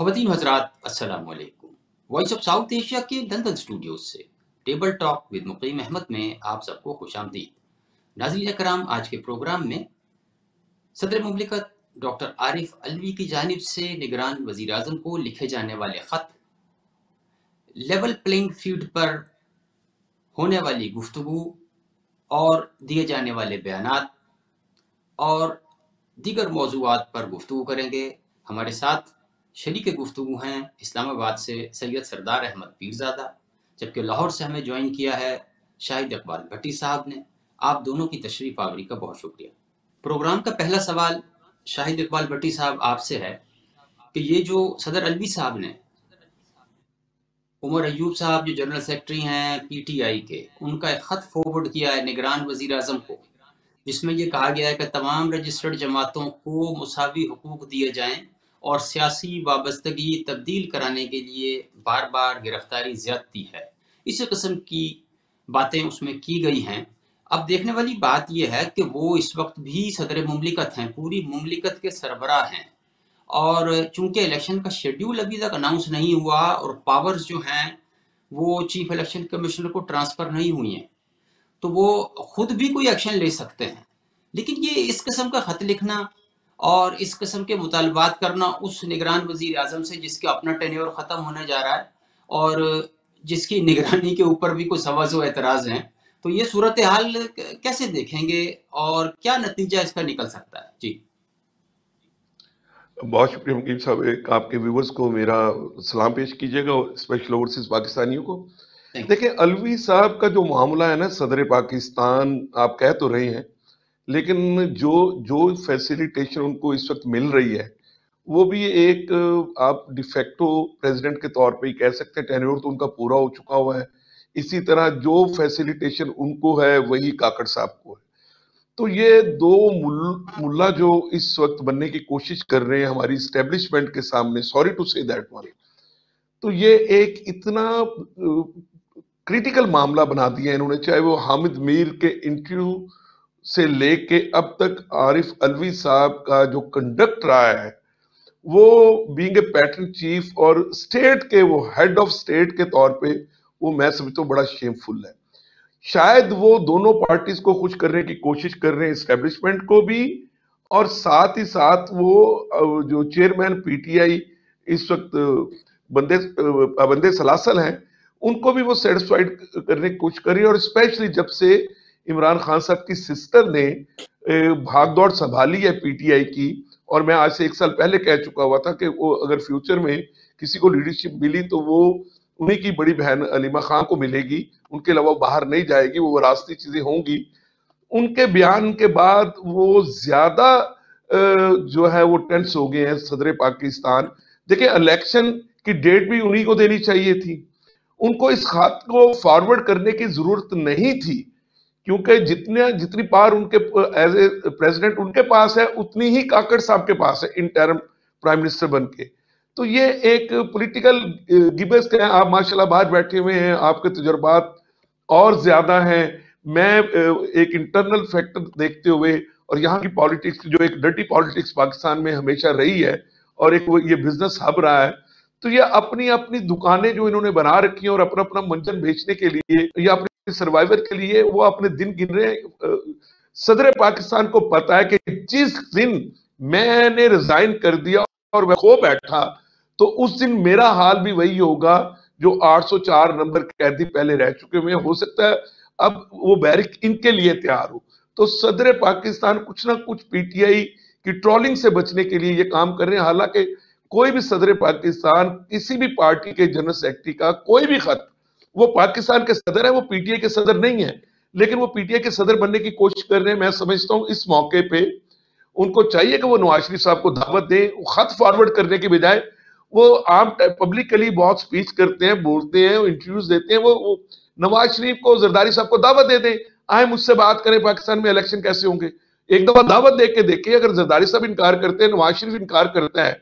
ख़वातीन हज़रात अस्सलाम वालेकुम। वॉइस ऑफ साउथ एशिया के लंदन स्टूडियोज से टेबल टॉक विद मुकीम अहमद में आप सबको खुशामदीद। नाज़रीन कराम, आज के प्रोग्राम में सदर मुमलिकत डॉक्टर आरिफ अलवी की जानिब से निगरान वज़ीर आज़म को लिखे जाने वाले ख़त, लेवल प्लेइंग फील्ड पर होने वाली गुफ्तगू और दिए जाने वाले बयानात और दीगर मौज़ूआत पर गुफ्तगू करेंगे। हमारे साथ शरीक गुफ्तगू हैं इस्लामाबाद से सैयद सरदार अहमद पीरज़ादा, जबकि लाहौर से हमें ज्वाइन किया है शाहिद इकबाल भट्टी साहब ने। आप दोनों की तशरीफ़ आवरी का बहुत शुक्रिया। प्रोग्राम का पहला सवाल शाहिद इकबाल भट्टी साहब आपसे है कि ये जो सदर अलवी साहब ने उमर अयूब साहब जो जनरल सेक्रेटरी हैं PTI के, उनका एक ख़त फॉरवर्ड किया है निगरान वज़ीर आज़म को, जिसमें यह कहा गया है कि तमाम रजिस्टर्ड जमातों को मुसावी हुकूक दिए जाएं और सियासी वाबस्तगी तब्दील कराने के लिए बार बार गिरफ्तारी ज़्यादती है। इसी किस्म की बातें उसमें की गई हैं। अब देखने वाली बात यह है कि वो इस वक्त भी सदर मुमलिकत हैं, पूरी मुमलिकत के सरबराह हैं, और चूंकि इलेक्शन का शेड्यूल अभी तक अनाउंस नहीं हुआ और पावर्स जो हैं वो चीफ इलेक्शन कमिश्नर को ट्रांसफ़र नहीं हुई हैं, तो वो खुद भी कोई एक्शन ले सकते हैं। लेकिन ये इस किस्म का ख़त लिखना और इस किस्म के मुतालबात करना उस निगरान वज़ीर आज़म से जिसका अपना टेन्योर ख़त्म होने जा रहा है और जिसकी निगरानी के ऊपर भी कुछ सवाल एतराज़ हैं, तो ये सूरत हाल कैसे देखेंगे और क्या नतीजा इसका निकल सकता है? जी बहुत शुक्रिया मुकीम साहब। एक आपके व्यूवर्स को मेरा सलाम पेश कीजिएगा, स्पेशल ओवरसीज पाकिस्तानियों को। देखिए, अलवी साहब का जो मामला है ना, सदर पाकिस्तान आप कह तो रहे हैं, लेकिन जो जो फैसिलिटेशन उनको इस वक्त मिल रही है वो भी एक आप डिफेक्टो प्रेसिडेंट के तौर पे ही कह सकते हैं। टेन्योर तो उनका पूरा हो चुका हुआ है। इसी तरह जो फैसिलिटेशन उनको है वही काकड़ साहब को है। तो ये दो मुल्ला जो इस वक्त बनने की कोशिश कर रहे हैं हमारी स्टैब्लिशमेंट के सामने, sorry to say that one, तो ये एक इतना क्रिटिकल मामला बना दिया इन्होंने, चाहे वो हामिद मीर के इंटरव्यू से लेके अब तक आरिफ अलवी साहब का जो कंडक्ट रहा है, वो बीइंग ए पैटर्न चीफ और स्टेट के वो हेड ऑफ स्टेट के तौर पे, वो मैं समझता हूं बड़ा शेमफुल है। शायद वो दोनों पार्टीज को खुश करने की कोशिश कर रहे हैं, एस्टेब्लिशमेंट को भी, और साथ ही साथ वो जो चेयरमैन PTI इस वक्त बंदे सलासल हैं, उनको भी वो सेटिस्फाइड करने की कोशिश कर रही है। और स्पेशली जब से इमरान खान साहब की सिस्टर ने भागदौड़ संभाली है PTI की, और मैं आज से 1 साल पहले कह चुका हुआ था कि वो अगर फ्यूचर में किसी को लीडरशिप मिली तो वो उन्हीं की बड़ी बहन अलीमा खान को मिलेगी, उनके अलावा बाहर नहीं जाएगी, वो रास्ती चीजें होंगी। उनके बयान के बाद वो ज्यादा जो है वो टेंस हो गए हैं सदर पाकिस्तान। देखिए, इलेक्शन की डेट भी उन्हीं को देनी चाहिए थी, उनको इस खत को फॉरवर्ड करने की जरूरत नहीं थी, क्योंकि जितनी पावर उनके एज ए प्रेसिडेंट उनके पास है, उतनी ही काकड़ साहब के पास है इंटरम प्राइम मिनिस्टर बन के। तो ये एक पॉलिटिकल गिबस का, आप माशाल्लाह बाहर बैठे हुए हैं, आपके तजुर्बात और ज्यादा हैं। मैं एक इंटरनल फैक्टर देखते हुए, और यहाँ की पॉलिटिक्स जो एक डर्टी पॉलिटिक्स पाकिस्तान में हमेशा रही है और एक वो ये बिजनेस हब रहा है, तो ये अपनी अपनी दुकानें जो इन्होंने बना रखी हैं और अपना अपना मंजन बेचने के लिए या अपने सर्वाइवर के लिए वो अपने दिन गिन रहे हैं। सदर पाकिस्तान को पता है कि जिस दिन मैंने रिजाइन कर दिया और मैं खो बैठा, तो उस दिन मेरा हाल भी वही होगा जो 804 नंबर कैदी पहले रह चुके हुए। हो सकता है अब वो बैरिक इनके लिए तैयार हो। तो सदर पाकिस्तान कुछ ना कुछ PTI की ट्रोलिंग से बचने के लिए ये काम कर रहे हैं। हालांकि कोई भी सदर पाकिस्तान किसी भी पार्टी के जनरल सेक्रेटरी का कोई भी खत, वो पाकिस्तान के सदर है, वो PTI के सदर नहीं है, लेकिन वो PTI के सदर बनने की कोशिश कर रहे हैं। मैं समझता हूं इस मौके पे उनको चाहिए कि वो नवाज शरीफ साहब को दावत दें, खत फॉरवर्ड करने के बजाय वो आम पब्लिकली बहुत स्पीच करते हैं, बोलते हैं, इंटरव्यूज देते हैं। वो नवाज शरीफ को, जरदारी साहब को दावत दे दें, आए मुझसे बात करें पाकिस्तान में इलेक्शन कैसे होंगे। एक दफा दावत दे के देखिए, अगर जरदारी साहब इनकार करते हैं, नवाज शरीफ इनकार करता है,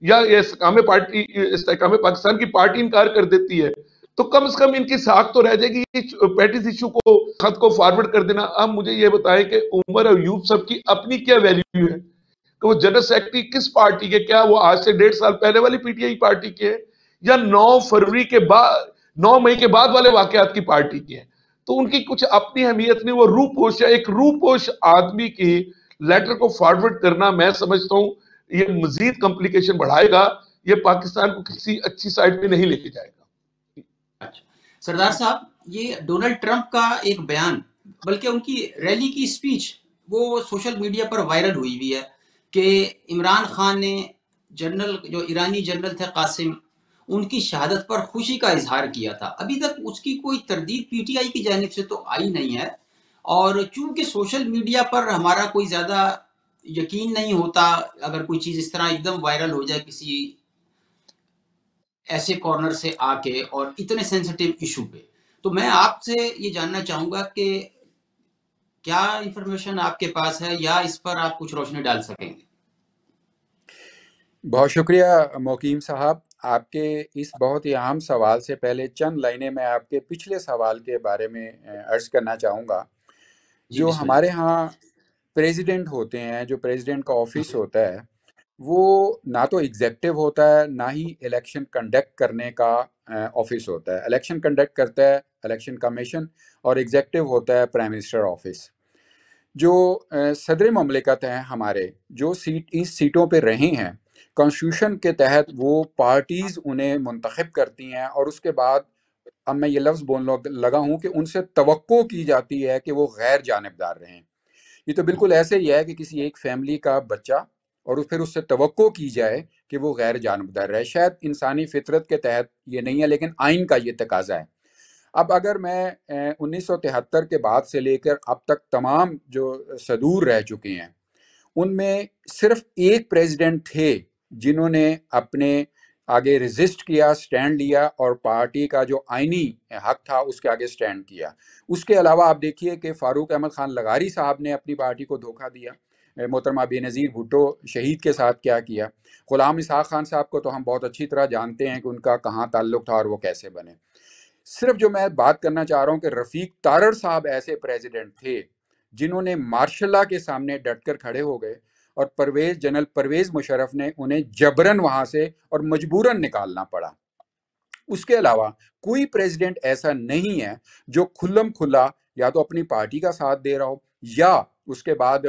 या इस्तेकाम पाकिस्तान की पार्टी इनकार कर देती है, तो कम से कम इनकी साख तो रह जाएगी पैटिस इशू को, खत को फॉरवर्ड कर देना। अब मुझे ये बताएं कि उमर अयूब साहब की अपनी क्या वैल्यू है कि वो जनरल सेक्रेटरी किस पार्टी के, क्या वो आज से 1.5 साल पहले वाली पीटीआई पार्टी के हैं या 9 फरवरी के बाद, 9 मई के बाद वाले वाकयात की पार्टी के हैं। तो उनकी कुछ अपनी अहमियत नहीं। वो रूपोश या एक रूपोश आदमी की लेटर को फॉरवर्ड करना, मैं समझता हूं ये मजीद कॉम्प्लिकेशन बढ़ाएगा, ये पाकिस्तान को किसी अच्छी साइड पे नहीं लेके जाएगा। अच्छा सरदार साहब, ये डोनाल्ड ट्रंप का एक बयान, बल्कि उनकी रैली की स्पीच, वो सोशल मीडिया पर वायरल हुई हुई है कि इमरान खान ने जनरल, जो ईरानी जनरल थे कासिम, उनकी शहादत पर खुशी का इजहार किया था। अभी तक उसकी कोई तरदीद पीटीआई की जानिब से तो आई नहीं है, और चूंकि सोशल मीडिया पर हमारा कोई ज़्यादा यकीन नहीं होता, अगर कोई चीज़ इस तरह एकदम वायरल हो जाए किसी ऐसे कॉर्नर से आके और इतने सेंसिटिव इशू पे, तो मैं आपसे ये जानना चाहूंगा कि क्या इंफॉर्मेशन आपके पास है या इस पर आप कुछ रोशनी डाल सकेंगे? बहुत शुक्रिया मोकीम साहब। आपके इस बहुत ही अहम सवाल से पहले चंद लाइनें मैं आपके पिछले सवाल के बारे में अर्ज करना चाहूँगा। जी जो बिस्मिल्लाह। हमारे यहाँ प्रेसिडेंट होते हैं, जो प्रेसिडेंट का ऑफिस होता है, वो ना तो एग्जेक्टिव होता है, ना ही इलेक्शन कंडक्ट करने का ऑफिस होता है। इलेक्शन कंडक्ट करता है इलेक्शन कमीशन, और एग्जेक्टिव होता है प्राइम मिनिस्टर ऑफिस। जो सदर ममलिकत हैं हमारे, जो इस सीटों पे रहे हैं, कॉन्स्टिट्यूशन के तहत वो पार्टीज़ उन्हें मुंतखब करती हैं, और उसके बाद अब मैं ये लफ्ज़ बोलने लगा हूँ कि उनसे तवक्को की जाती है कि वो गैर जानिबदार रहें। ये तो बिल्कुल ऐसे ही है कि किसी एक फैमिली का बच्चा, और फिर उससे तवक्को की जाए कि वो गैर जानबदार रहे। शायद इंसानी फितरत के तहत ये नहीं है, लेकिन आइन का ये तकाजा है। अब अगर मैं 1973 के बाद से लेकर अब तक तमाम जो सदूर रह चुके हैं, उनमें सिर्फ एक प्रेसिडेंट थे जिन्होंने अपने आगे रेजिस्ट किया, स्टैंड लिया, और पार्टी का जो आइनी हक था उसके आगे स्टैंड किया। उसके अलावा आप देखिए कि फारूक अहमद खान लगारी साहब ने अपनी पार्टी को धोखा दिया। मोहतरमा बेनज़ीर भुट्टो शहीद के साथ क्या किया। गुलाम इसहाक खान साहब को तो हम बहुत अच्छी तरह जानते हैं कि उनका कहाँ ताल्लुक था और वो कैसे बने। सिर्फ जो मैं बात करना चाह रहा हूँ कि रफ़ीक तारड़ साहब ऐसे प्रेसिडेंट थे जिन्होंने मार्शल लॉ के सामने डटकर खड़े हो गए, और जनरल परवेज मुशर्रफ ने उन्हें जबरन वहां से और मजबूरन निकालना पड़ा। उसके अलावा कोई प्रेसिडेंट ऐसा नहीं है जो खुल्लम खुल्ला या तो अपनी पार्टी का साथ दे रहा हो, या उसके बाद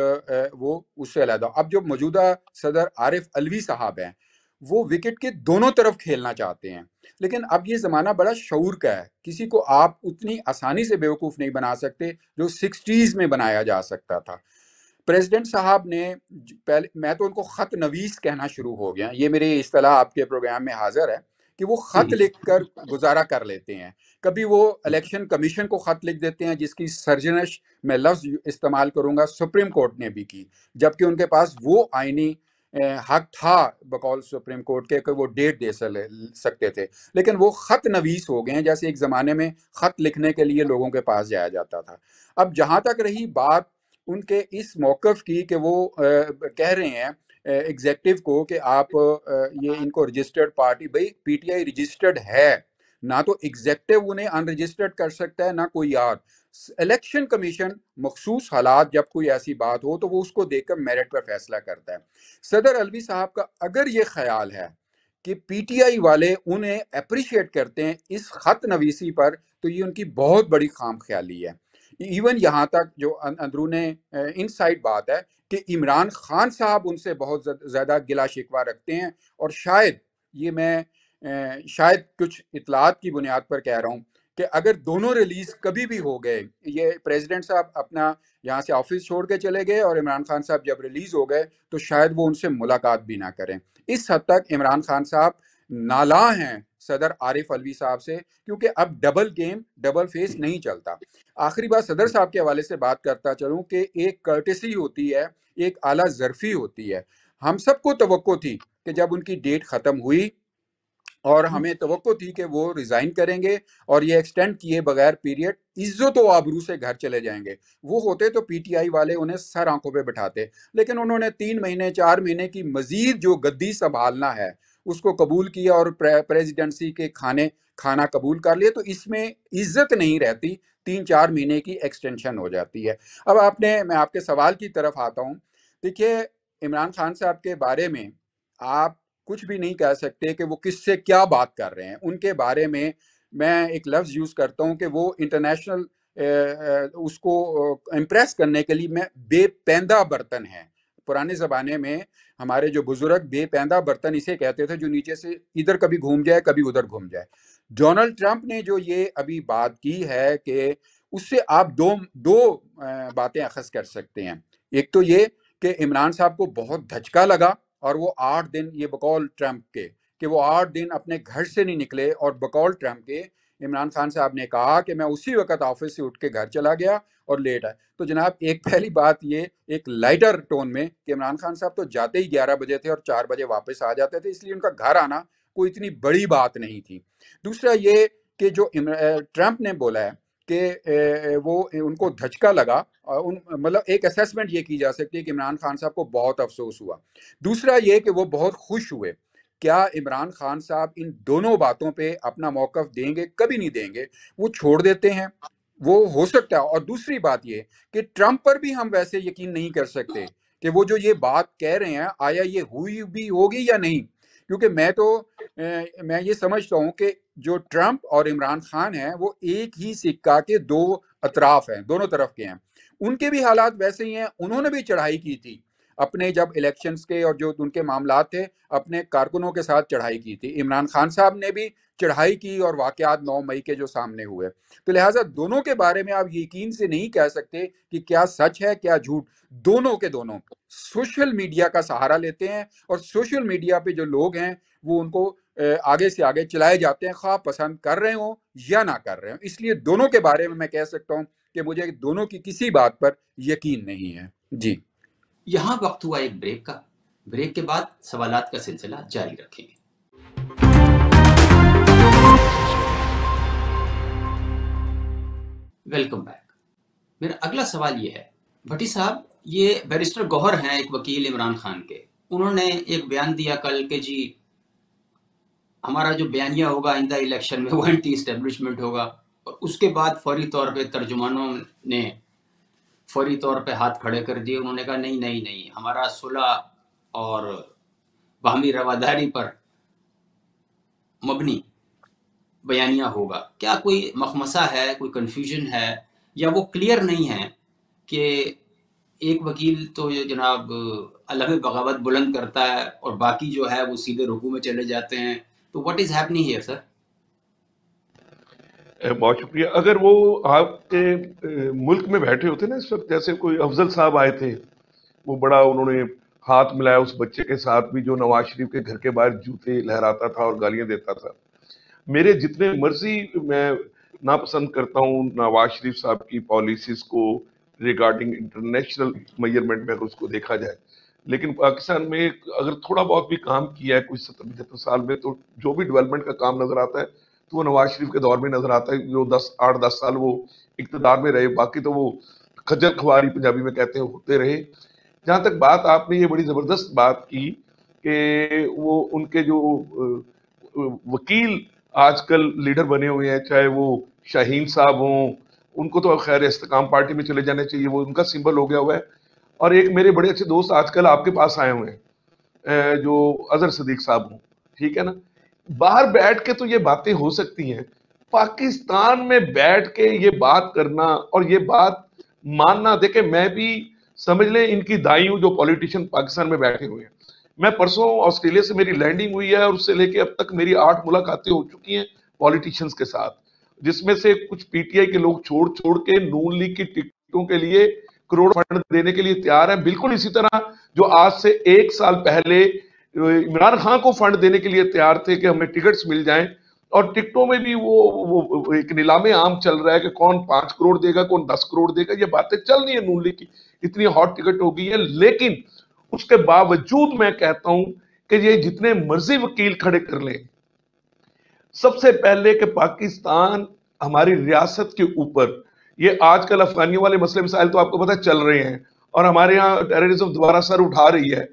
वो उससे अलग। अब जो मौजूदा सदर आरिफ अलवी साहब हैं, वो विकेट के दोनों तरफ खेलना चाहते हैं। लेकिन अब ये ज़माना बड़ा शऊर का है, किसी को आप उतनी आसानी से बेवकूफ़ नहीं बना सकते जो 60s में बनाया जा सकता था। प्रेसिडेंट साहब ने पहले, मैं तो उनको ख़त नवीस कहना शुरू हो गया, ये मेरी इस्तेलाह आपके प्रोग्राम में हाजिर है, कि वो ख़त लिख कर गुजारा कर लेते हैं। कभी वो इलेक्शन कमीशन को ख़त लिख देते हैं, जिसकी सरजनश मैं लफ्ज़ इस्तेमाल करूँगा सुप्रीम कोर्ट ने भी की, जबकि उनके पास वो आइनी हक था बकौल सुप्रीम कोर्ट के कि वो डेट दे सकते थे। लेकिन वो ख़त नवीस हो गए हैं, जैसे एक ज़माने में ख़त लिखने के लिए लोगों के पास जाया जाता था। अब जहाँ तक रही बात उनके इस मौक़िफ़ की कि वो कह रहे हैं एग्जेक्टिव को कि आप ये इनको रजिस्टर्ड पार्टी, भाई पीटीआई रजिस्टर्ड है, ना तो एग्जेक्टिव उन्हें अनरजिस्टर्ड कर सकता है, ना कोई और। इलेक्शन कमीशन मखसूस हालात जब कोई ऐसी बात हो तो वो उसको देखकर मेरिट पर फैसला करता है। सदर अलवी साहब का अगर ये ख्याल है कि पीटीआई वाले उन्हें अप्रिशिएट करते हैं इस खत नवीसी पर, तो ये उनकी बहुत बड़ी खाम ख्याली है। इवन यहाँ तक जो अंदरूने इनसाइड बात है कि इमरान खान साहब उनसे बहुत ज़्यादा गिला शिकवा रखते हैं, और शायद ये मैं शायद कुछ इतलात की बुनियाद पर कह रहा हूँ कि अगर दोनों रिलीज कभी भी हो गए, ये प्रेसिडेंट साहब अपना यहाँ से ऑफिस छोड़ के चले गए और इमरान खान साहब जब रिलीज हो गए तो शायद वो उनसे मुलाकात भी ना करें। इस हद तक इमरान खान साहब नाला हैं सदर आरिफ अलवी साहब से, क्योंकि अब डबल गेम डबल फेस नहीं चलता। आखिरी बात सदर साहब के हवाले से बात करता चलूँ कि एक कर्टेसी होती है, एक आला ज़र्फ़ी होती है। हम सबको तवक्को थी कि जब उनकी डेट ख़त्म हुई, और हमें तवक्को थी कि वो रिज़ाइन करेंगे और ये एक्सटेंड किए बगैर पीरियड इज्जत व आबरू से घर चले जाएंगे। वो होते तो पीटीआई वाले उन्हें सर आंखों पे बिठाते, लेकिन उन्होंने 3 महीने 4 महीने की मजीद जो गद्दी संभालना है उसको कबूल किया, और प्रेसिडेंसी के खाना कबूल कर लिया। तो इसमें इज्जत नहीं रहती, 3-4 महीने की एक्सटेंशन हो जाती है। अब मैं आपके सवाल की तरफ आता हूँ। देखिए, इमरान खान साहब के बारे में आप कुछ भी नहीं कह सकते कि वो किससे क्या बात कर रहे हैं। उनके बारे में मैं एक लफ्ज़ यूज़ करता हूँ कि वो इंटरनेशनल उसको इम्प्रेस करने के लिए मैं बेपेंदा बर्तन है। पुराने ज़माने में हमारे जो बुजुर्ग बेपेंदा बर्तन इसे कहते थे, जो नीचे से इधर कभी घूम जाए कभी उधर घूम जाए। डोनाल्ड ट्रंप ने जो ये अभी बात की है कि उससे आप दो दो बातें अखज़ कर सकते हैं। एक तो ये कि इमरान साहब को बहुत धचका लगा और वो 8 दिन, ये बकौल ट्रंप के, कि वो 8 दिन अपने घर से नहीं निकले, और बकौल ट्रंप के इमरान खान साहब ने कहा कि मैं उसी वक्त ऑफिस से उठ के घर चला गया और लेट आया। तो जनाब, एक पहली बात ये एक लाइटर टोन में कि इमरान खान साहब तो जाते ही 11 बजे थे और 4 बजे वापस आ जाते थे, इसलिए उनका घर आना कोई इतनी बड़ी बात नहीं थी। दूसरा ये कि जो ट्रंप ने बोला है कि वो उनको धचका लगा, और मतलब एक असेसमेंट ये की जा सकती है कि इमरान खान साहब को बहुत अफसोस हुआ। दूसरा ये कि वो बहुत खुश हुए। क्या इमरान खान साहब इन दोनों बातों पे अपना मौक़िफ़ देंगे? कभी नहीं देंगे, वो छोड़ देते हैं, वो हो सकता है। और दूसरी बात ये कि ट्रंप पर भी हम वैसे यकीन नहीं कर सकते कि वो जो ये बात कह रहे हैं, आया ये हुई भी होगी या नहीं। क्योंकि मैं ये समझता हूँ कि जो ट्रंप और इमरान खान हैं, वो एक ही सिक्का के दो अतराफ हैं, दोनों तरफ के हैं। उनके भी हालात वैसे ही हैं। उन्होंने भी चढ़ाई की थी अपने, जब इलेक्शंस के और जो उनके मामलात थे, अपने कारकुनों के साथ चढ़ाई की थी। इमरान खान साहब ने भी चढ़ाई की और वाकयात 9 मई के जो सामने हुए। तो लिहाजा दोनों के बारे में आप यकीन से नहीं कह सकते कि क्या सच है क्या झूठ। दोनों के दोनों सोशल मीडिया का सहारा लेते हैं, और सोशल मीडिया पे जो लोग हैं वो उनको आगे से आगे चलाए जाते हैं, ख्वाह पसंद कर रहे हो या ना कर रहे हो। इसलिए दोनों के बारे में मैं कह सकता हूँ कि मुझे दोनों की किसी बात पर यकीन नहीं है। जी, यहाँ वक्त हुआ एक ब्रेक का। ब्रेक के बाद सवालात का सिलसिला जारी रखेंगे। Welcome back. मेरा अगला सवाल ये है, भट्टी साहब, ये बैरिस्टर गौहर हैं, एक वकील इमरान खान के। उन्होंने एक बयान दिया कल कि जी हमारा जो बयानिया होगा आइंदा इलेक्शन में वो एंटी इस्टेब्लिशमेंट होगा, और उसके बाद फौरी तौर पे तर्जुमानों ने फौरी तौर पे हाथ खड़े कर दिए। उन्होंने कहा नहीं नहीं नहीं, हमारा सुलह और बाहमी रवादारी पर मबनी बयानिया होगा। क्या कोई मखमसा है, कोई कन्फ्यूजन है, या वो क्लियर नहीं है कि एक वकील तो ये जनाब अलम बगावत बुलंद करता है और बाकी जो है वो सीधे रुकू में चले जाते हैं? तो what is happening here sir? बहुत शुक्रिया। अगर वो आपके मुल्क में बैठे होते ना इस वक्त, जैसे कोई अफजल साहब आए थे, वो बड़ा उन्होंने हाथ मिलाया उस बच्चे के साथ भी जो नवाज शरीफ के घर के बाहर जूते लहराता था और गालियां देता था। मेरे जितने मर्जी मैं नापसंद करता हूँ नवाज शरीफ साहब की पॉलिसीज को रिगार्डिंग इंटरनेशनल मेजरमेंट में अगर उसको देखा जाए, लेकिन पाकिस्तान में अगर थोड़ा बहुत भी काम किया है कुछ 70-75 साल में, तो जो भी डेवलपमेंट का काम नजर आता है तो वो नवाज शरीफ के दौर में नजर आता है, जो 8-10 साल वो इक्तदार में रहे। बाकी तो वो खज्जल खुआरी पंजाबी में कहते हैं होते रहे। जहां तक बात आपने ये बड़ी जबरदस्त बात की कि वो उनके जो वकील आजकल लीडर बने हुए हैं, चाहे वो शाहीन साहब हों, उनको तो खैर इस्तेकाम पार्टी में चले जाने चाहिए, वो उनका सिंबल हो गया हुआ है। और एक मेरे बड़े अच्छे दोस्त आजकल आपके पास आए हुए हैं, जो अजहर सदीक साहब हों, ठीक है ना। बाहर बैठ के तो ये बातें हो सकती हैं, पाकिस्तान में बैठ के ये बात करना और ये बात मानना, देखे मैं भी समझ लें इनकी दाई हूं जो पॉलिटिशियन पाकिस्तान में बैठे हुए हैं। मैं परसों ऑस्ट्रेलिया से मेरी लैंडिंग हुई है और उससे लेके अब तक मेरी 8 मुलाकातें हो चुकी हैं पॉलिटिशियंस के साथ, जिसमें से कुछ पीटीआई के लोग छोड़ छोड़ के नून लीग की टिकटों के लिए करोड़ फंड देने के लिए तैयार है। बिल्कुल इसी तरह जो आज से 1 साल पहले इमरान खान को फंड देने के लिए तैयार थे कि हमें टिकट्स मिल जाएं, और टिकटों में भी वो एक नीलामे आम चल रहा है कि कौन 5 करोड़ देगा, कौन 10 करोड़ देगा। ये बातें चल रही है, नून लीग की इतनी हॉट टिकट हो गई है। लेकिन उसके बावजूद मैं कहता हूं कि ये जितने मर्जी वकील खड़े कर लें, सबसे पहले कि पाकिस्तान हमारी रियासत के ऊपर ये आजकल अफगानियों वाले मसले मसाइल तो आपको पता चल रहे हैं, और हमारे यहाँ टेररिज्म दोबारा सर उठा रही है।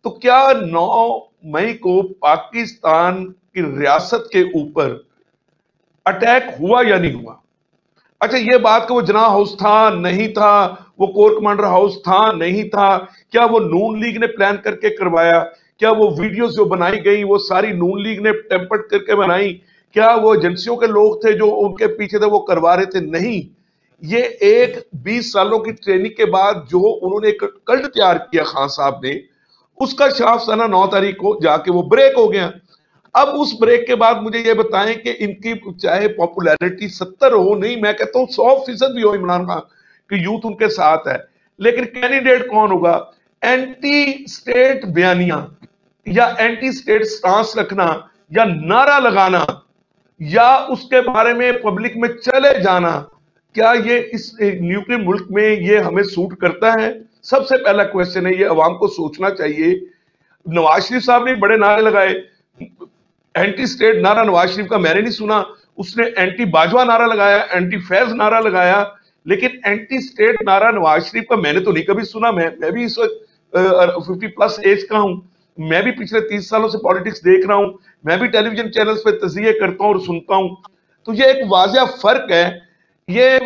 तो क्या 9 मई को पाकिस्तान की रियासत के ऊपर अटैक हुआ या नहीं हुआ? अच्छा, ये बात कि वो जना हाउस था नहीं था, वो कोर कमांडर हाउस था नहीं था, क्या वो नून लीग ने प्लान करके करवाया? क्या वो वीडियोस जो बनाई गई वो सारी नून लीग ने टेम्पर्ड करके बनाई? क्या वो एजेंसियों के लोग थे जो उनके पीछे थे वो करवा रहे थे? नहीं। ये एक 20 सालों की ट्रेनिंग के बाद जो उन्होंने एक कल्ट तैयार किया खान साहब ने, उसका शाफसाना 9 तारीख को जाके वो ब्रेक हो गया। अब उस ब्रेक के बाद मुझे ये बताएं कि इनकी चाहे पॉपुलैरिटी 70 हो, नहीं मैं कहता हूं 100% भी हो इमरान खान कि यूथ उनके साथ है, लेकिन कैंडिडेट कौन होगा? एंटी स्टेट बयानियां या एंटी स्टेट स्टांस रखना या नारा लगाना या उसके बारे में पब्लिक में चले जाना, क्या ये इस न्यूक्लियर मुल्क में ये हमें सूट करता है? सबसे पहला क्वेश्चन है, ये अवाम को सोचना चाहिए। नवाज शरीफ साहब ने बड़े नारे लगाए, एंटी स्टेट नारा नवाज शरीफ का मैंने नहीं सुना। उसने एंटी बाजवा नारा लगाया, एंटी फैज नारा लगाया, लेकिन एंटी स्टेट नारा नवाज शरीफ का मैंने तो नहीं कभी सुना। मैं भी इस वक्त 50+ एज का हूं, मैं भी पिछले 30 सालों से पॉलिटिक्स देख रहा हूं, मैं भी टेलीविजन चैनल्स पे तज़किये करता हूं और सुनता हूं। तो ये एक वाज़िया फर्क है। ये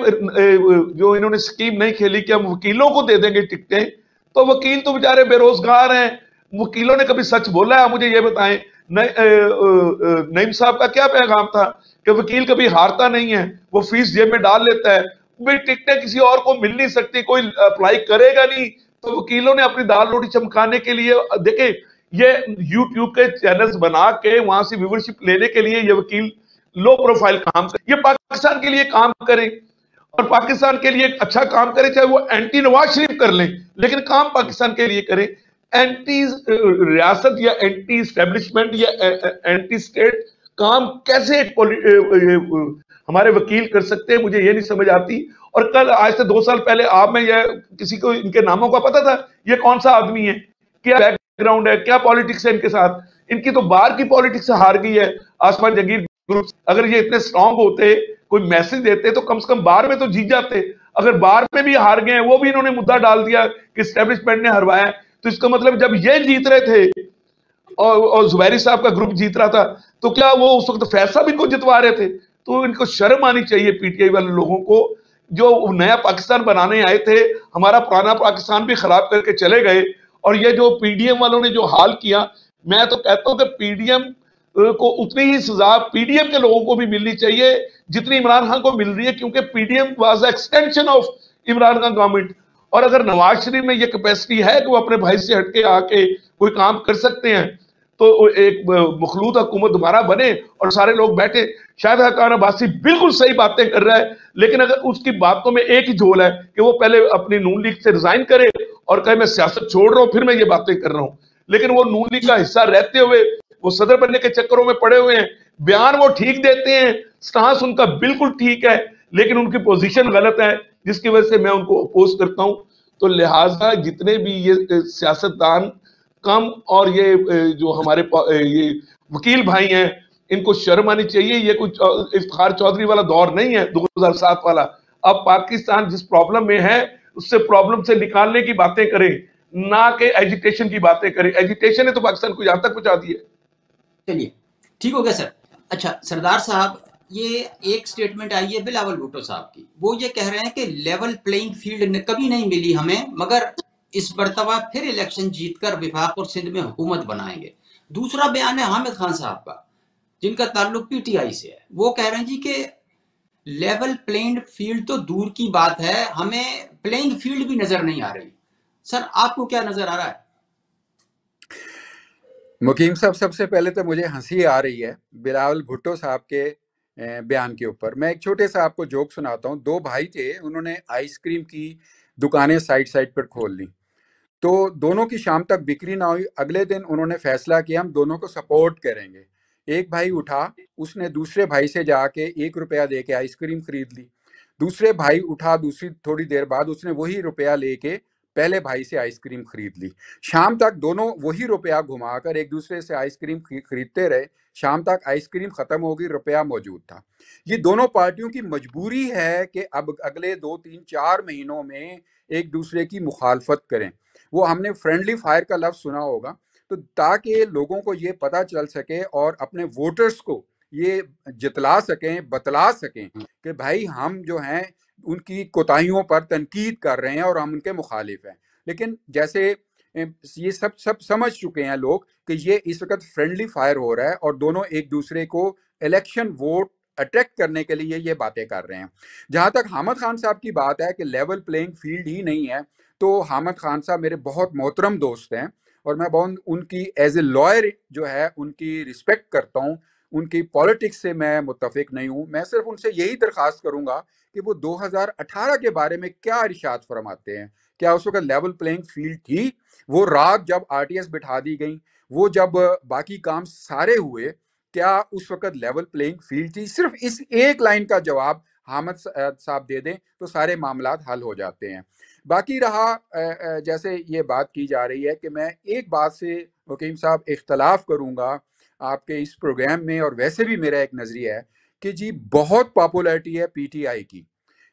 जो इन्होंने स्कीम नहीं खेली कि हम वकीलों को दे देंगे टिकटें, तो वकील तो बेचारे बेरोजगार हैं। वकीलों ने कभी सच बोला है? मुझे ये बताएं। नईम साहब का क्या पैगाम था कि वकील कभी हारता नहीं है, वो फीस जेब में डाल लेता है। भाई टिकटें किसी और को मिल नहीं सकती, कोई अप्लाई करेगा नहीं, तो वकीलों ने अपनी दाल रोटी चमकाने के लिए देखे ये यूट्यूब के चैनल्स बना के वहां से व्यूवरशिप लेने के लिए ये वकील लो प्रोफाइल काम करे। ये पाकिस्तान के लिए काम करें और पाकिस्तान के लिए अच्छा काम करें, चाहे वो एंटी नवाज शरीफ कर लें, लेकिन काम पाकिस्तान के लिए करें। एंटी रियासत या एंटी स्टैब्लिशमेंट या एंटी स्टेट काम कैसे हमारे वकील कर सकते हैं, मुझे ये नहीं समझ आती। और कल आज से 2 साल पहले आप में यह किसी को इनके नामों का पता था? ये कौन सा आदमी है, क्या बैकग्राउंड है, क्या पॉलिटिक्स है इनके साथ? इनकी तो बाहर की पॉलिटिक्स हार गई है। आसमान जंगीर ग्रुप, अगर ये इतने स्ट्रांग होते, कोई मैसेज देते, तो कम से कम बाहर में तो जीत जाते। अगर बाहर में भी हार गए, वो भी इन्होंने मुद्दा डाल दिया कि स्टैब्लिशमेंट ने हरवाया, तो इसका मतलब जब ये जीत रहे थे और जुबैरी साहब का ग्रुप जीत रहा था, तो क्या वो उस वक्त फैसला भी इनको जितवा रहे थे? तो इनको शर्म आनी चाहिए पीटीआई वाले लोगों को, जो नया पाकिस्तान बनाने आए थे, हमारा पुराना पाकिस्तान भी खराब करके चले गए। और ये जो पीडीएम वालों ने जो हाल किया, मैं तो कहता हूं कि पीडीएम को उतनी ही सजा पीडीएम के लोगों को भी मिलनी चाहिए जितनी इमरान खान को मिल रही है, क्योंकि PDM was extension of Imran Khan government. और अगर नवाज शरीफ में ये कैपेसिटी है कि वो अपने भाई से हटके आके कोई काम कर सकते हैं, तो एक मखलूत हुकूमत दोबारा बने और सारे लोग बैठे। शायद हकान अब्बासी बिल्कुल सही बातें कर रहा है, लेकिन अगर उसकी बातों में एक ही झोल है कि वो पहले अपनी नून लीग से रिजाइन करे और कहे मैं सियासत छोड़ रहा हूं, फिर मैं ये बातें कर रहा हूं। लेकिन वो नून लीग का हिस्सा रहते हुए वो सदर बनने के चक्करों में पड़े हुए हैं। बयान वो ठीक देते हैं, स्टांस उनका बिल्कुल ठीक है, लेकिन उनकी पोजीशन गलत है, जिसकी वजह से मैं उनको अपोज करता हूं। तो लिहाजा जितने भी ये सियासतदान कम और ये जो हमारे ये वकील भाई हैं, इनको शर्म आनी चाहिए। ये कुछ इफ्तिखार चौधरी वाला दौर नहीं है 2007 वाला। अब पाकिस्तान जिस प्रॉब्लम में है उससे प्रॉब्लम से निकालने की बातें करें, ना कि एजिटेशन की बातें करें। एजिटेशन ने तो पाकिस्तान को यहां तक पहुंचा दिया। चलिए ठीक हो गया सर। अच्छा सरदार साहब, ये एक स्टेटमेंट आई है बिलावल भुट्टो साहब की, वो ये कह रहे हैं कि लेवल प्लेइंग फील्ड कभी नहीं मिली हमें, मगर इस मरतबा फिर इलेक्शन जीतकर विफाक और सिंध में हुकूमत बनाएंगे। दूसरा बयान है हामिद खान साहब का, जिनका ताल्लुक पीटीआई से है। वो कह रहे हैं जी कि लेवल प्लेइंग फील्ड तो दूर की बात है, हमें प्लेइंग फील्ड भी नजर नहीं आ रही। सर आपको क्या नजर आ रहा है? मुकीम साहब, सबसे पहले तो मुझे हंसी आ रही है बिलावल भुट्टो साहब के बयान के ऊपर। मैं एक छोटे सा आपको जोक सुनाता हूँ। 2 भाई थे, उन्होंने आइसक्रीम की दुकानें साइड साइड पर खोल ली, तो दोनों की शाम तक बिक्री ना हुई। अगले दिन उन्होंने फैसला किया हम दोनों को सपोर्ट करेंगे। एक भाई उठा, उसने दूसरे भाई से जाके 1 रुपया दे के आइसक्रीम खरीद ली। दूसरे भाई उठा, दूसरी थोड़ी देर बाद उसने वही रुपया लेके पहले भाई से आइसक्रीम खरीद ली। शाम तक दोनों वही रुपया घुमाकर एक दूसरे से आइसक्रीम खरीदते रहे। शाम तक आइसक्रीम खत्म हो गई, रुपया मौजूद था। ये दोनों पार्टियों की मजबूरी है कि अब अगले 2, 3, 4 महीनों में एक दूसरे की मुखालफत करें। वो हमने फ्रेंडली फायर का लफ्ज सुना होगा, तो ताकि लोगों को ये पता चल सके और अपने वोटर्स को ये जितला सकें, बतला सकें कि भाई हम जो हैं उनकी कोताहियों पर तनकीद कर रहे हैं और हम उनके मुखालिफ हैं। लेकिन जैसे ये सब समझ चुके हैं लोग कि ये इस वक्त फ्रेंडली फायर हो रहा है और दोनों एक दूसरे को इलेक्शन वोट अट्रैक्ट करने के लिए ये बातें कर रहे हैं। जहां तक हामिद खान साहब की बात है कि लेवल प्लेइंग फील्ड ही नहीं है, तो हामिद खान साहब मेरे बहुत मोहतरम दोस्त हैं और मैं बहुत उनकी एज ए लॉयर जो है उनकी रिस्पेक्ट करता हूँ। उनकी पॉलिटिक्स से मैं मुत्तफिक नहीं हूँ। मैं सिर्फ उनसे यही दरख्वास्त करूंगा कि वो 2018 के बारे में क्या इरशाद फरमाते हैं। क्या उस वक्त लेवल प्लेइंग फील्ड थी? वो रात जब आरटीएस बिठा दी गई, वो जब बाकी काम सारे हुए, क्या उस वक्त लेवल प्लेइंग फील्ड थी? सिर्फ इस एक लाइन का जवाब हामिद साहब दे दें तो सारे मामलात हल हो जाते हैं। बाकी रहा जैसे ये बात की जा रही है कि मैं एक बात से वकीम साहब इख्तलाफ करूंगा आपके इस प्रोग्राम में, और वैसे भी मेरा एक नज़रिया है कि जी बहुत पॉपुलैरिटी है पीटीआई की।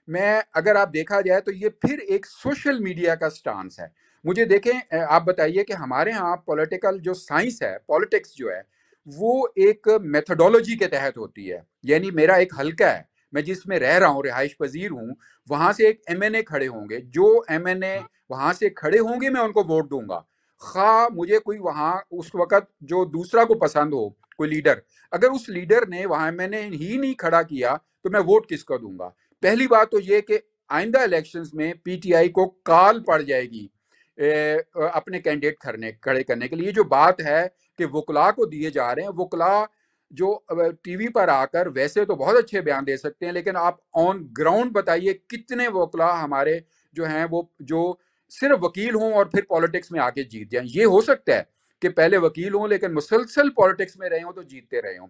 मैं अगर आप देखा जाए तो ये फिर एक सोशल मीडिया का स्टांस है। मुझे देखें, आप बताइए कि हमारे यहाँ पॉलिटिकल जो साइंस है, पॉलिटिक्स जो है, वो एक मेथोडोलॉजी के तहत होती है। यानी मेरा एक हल्का है, मैं जिसमें रह रहा हूँ, रिहाइश पजीर हूँ, वहां से एक एमएनए खड़े होंगे, जो एमएनए वहां से खड़े होंगे मैं उनको वोट दूंगा। खा मुझे कोई वहां उस वक्त जो दूसरा को पसंद हो, कोई लीडर, अगर उस लीडर ने वहां एमएनए ही नहीं खड़ा किया तो मैं वोट किसको दूंगा? पहली बात तो ये कि आइंदा इलेक्शंस में पीटीआई को काल पड़ जाएगी अपने कैंडिडेट खड़े करने के लिए। जो बात है कि वकला को दिए जा रहे हैं, वकला जो टीवी पर आकर वैसे तो बहुत अच्छे बयान दे सकते हैं, लेकिन आप ऑन ग्राउंड बताइए कितने वकला हमारे जो हैं वो जो सिर्फ वकील हों और फिर पॉलिटिक्स में आके जीत जाएं। ये हो सकता है कि पहले वकील हों लेकिन मुसलसल पॉलिटिक्स में रहे हों तो जीतते रहे हों।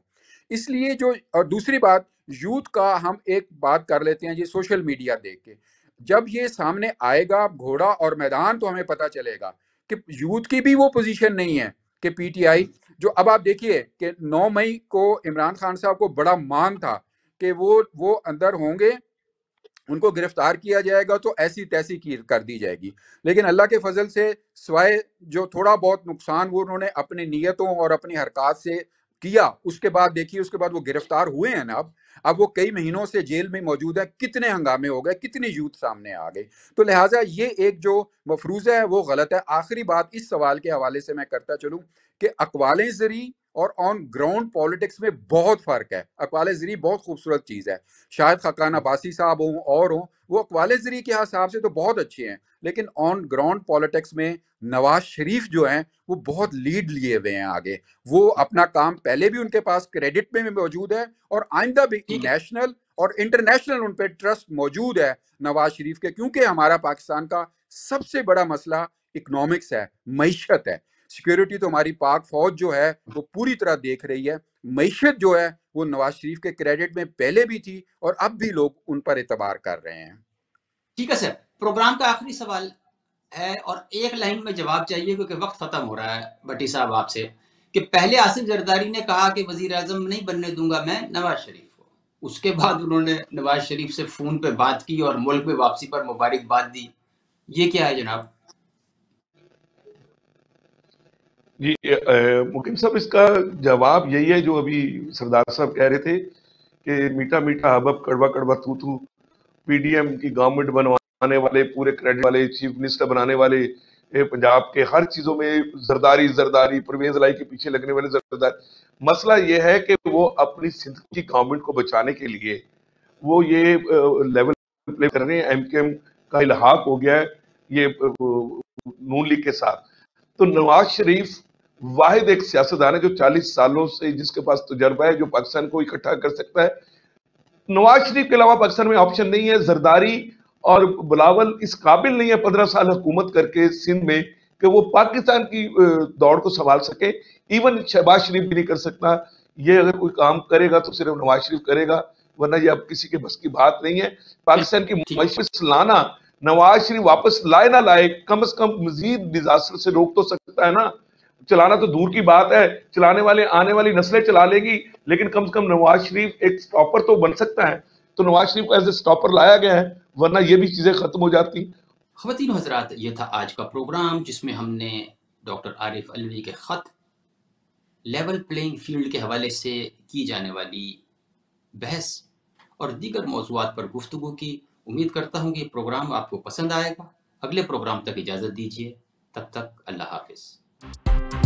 इसलिए जो, और दूसरी बात यूथ का, हम एक बात कर लेते हैं जी सोशल मीडिया देख के, जब ये सामने आएगा घोड़ा और मैदान तो हमें पता चलेगा कि यूथ की भी वो पोजीशन नहीं है कि पीटीआई जो, अब आप देखिए कि 9 मई को इमरान खान साहब को बड़ा मान था कि वो अंदर होंगे, उनको गिरफ्तार किया जाएगा तो ऐसी तैसी की कर दी जाएगी। लेकिन अल्लाह के फजल से सिवाय जो थोड़ा बहुत नुकसान वो उन्होंने अपनी नीयतों और अपनी हरकत से किया, उसके बाद देखिए उसके बाद वो गिरफ्तार हुए हैं ना। अब वो कई महीनों से जेल में मौजूद है, कितने हंगामे हो गए, कितने यूथ सामने आ गए। तो लिहाजा ये एक जो मफरूज़ा है वो गलत है। आखिरी बात इस सवाल के हवाले से मैं करता चलूँ कि अक़वाले ज़री और ऑन ग्राउंड पॉलिटिक्स में बहुत फ़र्क है। अक़वाले ज़री बहुत खूबसूरत चीज़ है, शायद खकान अब्बासी साहब हों और हों, वो अक़वाले ज़री के हिसाब से तो बहुत अच्छे हैं, लेकिन ऑन ग्राउंड पॉलिटिक्स में नवाज शरीफ जो हैं वो बहुत लीड लिए हुए हैं आगे। वो अपना काम पहले भी उनके पास क्रेडिट में भी मौजूद है और आइंदा भी ठीक है। नेशनल और इंटरनेशनल उन पर ट्रस्ट मौजूद है नवाज शरीफ के, क्योंकि हमारा पाकिस्तान का सबसे बड़ा मसला इकोनॉमिक्स है, मईशत है। सिक्योरिटी तो हमारी पाक फौज जो है वो पूरी तरह देख रही है, मईशत जो है वो नवाज शरीफ के क्रेडिट में पहले भी थी और अब भी लोग उन पर एतबार कर रहे हैं। ठीक है सर, प्रोग्राम का आखिरी सवाल है और एक लाइन में जवाब चाहिए क्योंकि वक्त खत्म हो रहा है भट्टी साहब आपसे, कि पहले आसिफ जरदारी ने कहा कि वजीर आजम नहीं बनने दूंगा मैं नवाज शरीफ को, उसके बाद उन्होंने नवाज शरीफ से फोन पे बात की और मुल्क में वापसी पर मुबारकबाद दी। ये क्या है जनाब? जी मुकीम साहब, इसका जवाब यही है जो अभी सरदार साहब कह रहे थे कि मीठा मीठा हबब कड़वा कड़वा तू तू, पीडीएम की गवर्नमेंट बनवाने वाले, पूरे क्रेडिट वाले, चीफ मिनिस्टर बनाने वाले, पंजाब के हर चीजों में जरदारी जरदारी, परवेज लाई के पीछे लगने वाले जरदारी। मसला यह है कि वो अपनी सिंध की गवर्नमेंट को बचाने के लिए वो ये लेवल प्ले कर रहे हैं। एमकेएम का इल्हाक हो गया है ये नून लीग के साथ। तो नवाज शरीफ वाहिद एक सियासतदान है जो 40 सालों से, जिसके पास तजर्बा है, जो पाकिस्तान को इकट्ठा कर सकता है। नवाज शरीफ के अलावा पाकिस्तान में ऑप्शन नहीं है। जरदारी और बिलावल इस काबिल नहीं है 15 साल हुकूमत करके सिंध में कि वो पाकिस्तान की दौड़ को संभाल सके। इवन शहबाज शरीफ भी नहीं कर सकता। ये अगर कोई काम करेगा तो सिर्फ नवाज शरीफ करेगा, वरना ये अब किसी के बस की बात नहीं है। पाकिस्तान की मईशत लाना नवाज शरीफ वापस लाए ना लाए, कम से कम मजीद डिजास्टर से रोक तो सकता है ना। चलाना तो दूर की बात है, चलाने वाले आने वाली नस्लें चला लेगी, लेकिन कम से कम नवाज शरीफ एक स्टॉपर तो बन सकता है। तो नवाज शरीफ को एज ए स्टॉपर लाया गया है, वरना ये भी चीजें खत्म हो जाती। ख़वातीन हज़रात, ये था आज का प्रोग्राम जिसमें हमने डॉक्टर आरिफ अलवी के खत लेवल प्लेइंग फील्ड के हवाले से की जाने वाली बहस और दीगर मौज़ूआत पर गुफ्तगू की। उम्मीद करता हूँ कि ये प्रोग्राम आपको पसंद आएगा। अगले प्रोग्राम तक इजाज़त दीजिए। तब तक अल्लाह हाफ़िज़।